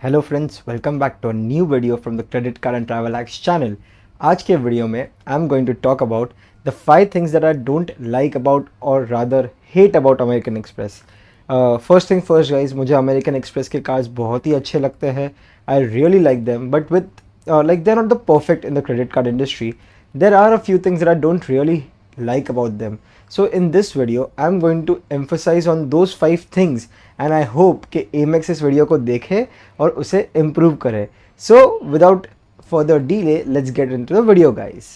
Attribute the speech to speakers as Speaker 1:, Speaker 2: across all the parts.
Speaker 1: Hello friends, welcome back to a new video from the credit card and travel hacks channel. आज के video में I am going to talk about the 5 things that I don't like about और rather hate about American Express. First thing first guys, मुझे American Express के cards बहुत ही अच्छे लगते हैं। I really like them, but with like they are not the perfect in the credit card industry. There are a few things that I don't really like about them. So in this video, I'm going to emphasize on those 5 things and I hope कि Amex इस video को देखे और उसे improve करे. So without further delay, let's get into the video guys.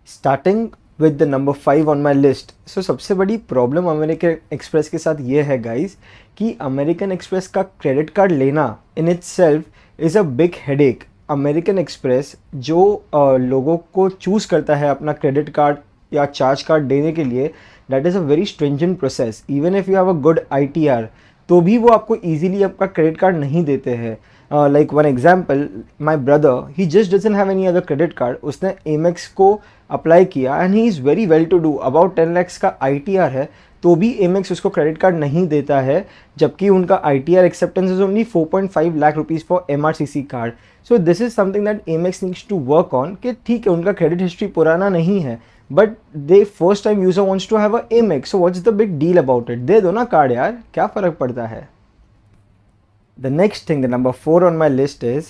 Speaker 1: Starting with the number 5 on my list. So सबसे बड़ी problem American Express के साथ ये है गाइज कि अमेरिकन एक्सप्रेस का क्रेडिट कार्ड लेना in itself is a big headache. American express जो लोगों को चूज़ करता है अपना क्रेडिट कार्ड या चार्ज कार्ड देने के लिए, that is a very stringent process. Even if you have a good ITR तो भी वो आपको ईजिली आपका क्रेडिट कार्ड नहीं देते हैं. Like one example, my brother he just doesn't have any other credit card. उसने Amex को अप्लाई किया and he is very well to do. About 10 lakhs का ITR है तो भी Amex उसको क्रेडिट कार्ड नहीं देता है, जबकि उनका ITR acceptance is only 4.5 lakh rupees for MRCC card. So this is something that Amex needs to work on. कि ठीक है, उनका क्रेडिट हिस्ट्री पुराना नहीं है, but they first time user wants to have a Amex. So what's the big deal about it? दे दो ना कार्ड यार, क्या फ़र्क पड़ता है. The next thing, the number 4 on my list is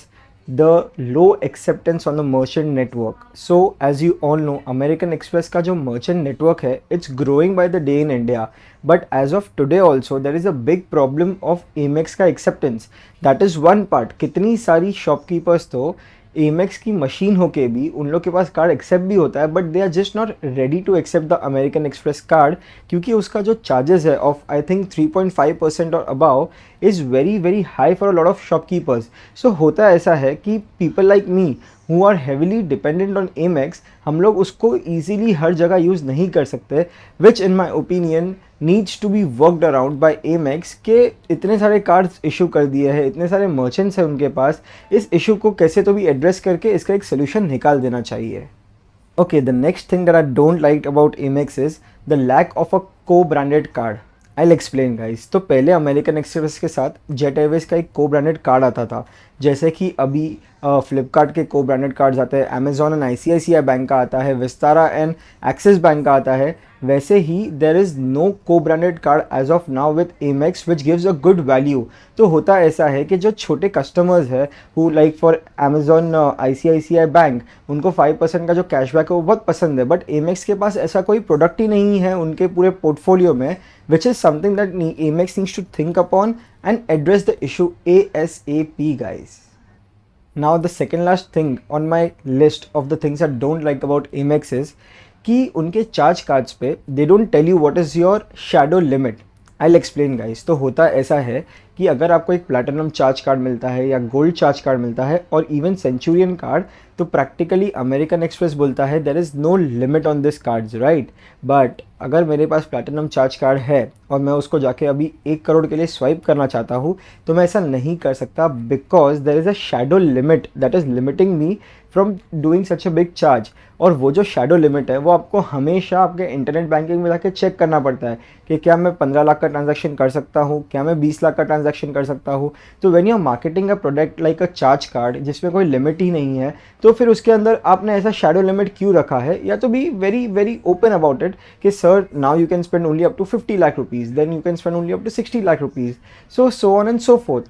Speaker 1: the low acceptance on the merchant network. So as you all know, American Express का जो merchant network है, it's growing by the day in India. But as of today also, there is a big problem of Amex का acceptance. That is one part. कितनी सारी shopkeepers तो Amex की machine होके भी उन लोग के पास कार्ड एक्सेप्ट भी होता है, but they are just not ready to accept the American Express card, क्योंकि उसका जो चार्जेस है ऑफ आई थिंक 3.5% और above is very very high for a lot of shopkeepers. So होता ऐसा है कि people like me who are heavily dependent on Amex, हम लोग उसको ईजिली हर जगह यूज़ नहीं कर सकते, which in my opinion needs to be worked around by Amex. के इतने सारे कार्ड्स इशू कर दिए हैं, इतने सारे मर्चेंट्स हैं उनके पास, इस इशू को कैसे तो भी एड्रेस करके इसका एक सोल्यूशन निकाल देना चाहिए. Okay, the next thing that I don't like about Amex is the lack of a co-branded card. I explain guys. तो पहले अमेरिकन एक्सप्रेस के साथ जेट एयरवेज का एक co-branded कार्ड आता था, जैसे कि अभी फ्लिपकार्ट के co-branded कार्ड्स आते हैं, अमेजॉन एंड ICICI बैंक का आता है, विस्तारा एंड एक्सिस बैंक का आता है. वैसे ही there is no co-branded card as of now with Amex which gives a good value. तो होता ऐसा है कि जो छोटे कस्टमर्स हैं who like for Amazon ICICI bank, उनको 5% का जो कैशबैक है वो बहुत पसंद है, बट Amex के पास ऐसा कोई प्रोडक्ट ही नहीं है उनके पूरे पोर्टफोलियो में, which is something that Amex needs to think upon and address the issue ASAP guys. Now the second last thing on my list of the things I don't like about Amex is कि उनके charge cards पे they don't tell you what is your shadow limit. I'll explain guys. तो होता ऐसा है कि अगर आपको एक प्लैटिनम चार्ज कार्ड मिलता है या गोल्ड चार्ज कार्ड मिलता है और इवन सेंचुरियन कार्ड, तो प्रैक्टिकली अमेरिकन एक्सप्रेस बोलता है there is no limit on this cards, right. But अगर मेरे पास प्लैटिनम चार्ज कार्ड है और मैं उसको जाके अभी 1 करोड़ के लिए स्वाइप करना चाहता हूँ, तो मैं ऐसा नहीं कर सकता, because there is a shadow limit that is limiting me from doing such a big charge. और वो जो शैडो लिमिट है वो आपको हमेशा आपके इंटरनेट बैंकिंग में जाके चेक करना पड़ता है कि क्या मैं 15 लाख का ट्रांजैक्शन कर सकता हूँ, क्या मैं 20 लाख का ट्रांजैक्शन कर सकता हूँ. तो when you are marketing a product like a charge card जिसमें कोई लिमिट ही नहीं है, तो फिर उसके अंदर आपने ऐसा शैडो लिमिट क्यों रखा है. या तो be very very open about it कि sir now you can spend only up to 50 lakh rupees, then you can spend only up to 60 lakh rupees, so on and so forth.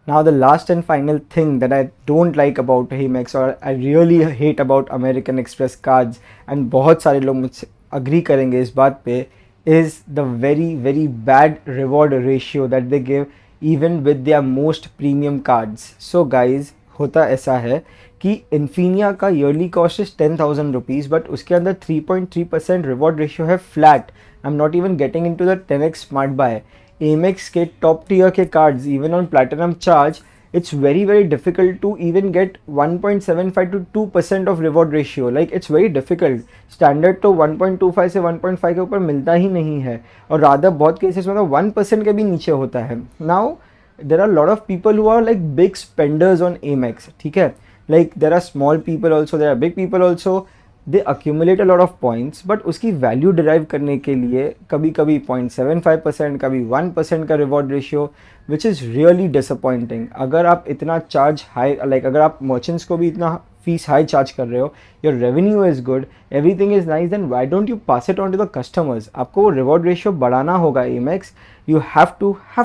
Speaker 1: Now the last and final thing that I don't like about Amex or I really hate about American Express cards, and बहुत सारे लोग मुझसे agree करेंगे इस बात पे, is the very very bad reward ratio that they give even with their most premium cards. So guys, होता ऐसा है कि इन्फिनिया का yearly cost is 10,000 rupees, but उसके अंदर 3.3% रिवॉर्ड रेशियो है flat. I am not even getting into the 10x smart buy. Amex के top tier के cards even on platinum charge, it's very very difficult to even get 1.75 to 2% of reward ratio. Like it's very difficult. Standard तो 1.25 से 1.5 के ऊपर मिलता ही नहीं है, और रादर बहुत केसेस में तो 1% के भी नीचे होता है. Now there are lot of people who are like big spenders on Amex, ठीक है. Like there are small people also, there are big people also. They accumulate a lot of points, but उसकी value derive करने के लिए कभी कभी 0.75%, कभी 1% का reward ratio, which is really disappointing. अगर आप इतना चार्ज हाई, लाइक अगर आप मर्चेंट्स को भी इतना फीस हाई चार्ज कर रहे हो, your revenue is good, everything is nice, then why don't you pass it on to the customers. आपको वो रिवॉर्ड रेशियो बढ़ाना होगा. Amex, you have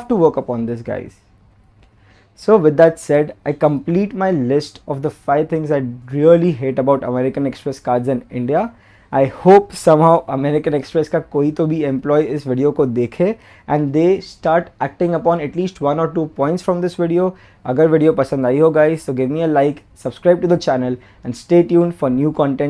Speaker 1: to work upon this, guys. So with that said, I complete my list of the 5 things I really hate about American Express cards in India. I hope somehow American Express का कोई तो भी employee इस video को देखे and they start acting upon at least 1 or 2 points from this video. अगर video पसंद आई हो guys, so give me a like, subscribe to the channel and stay tuned for new content.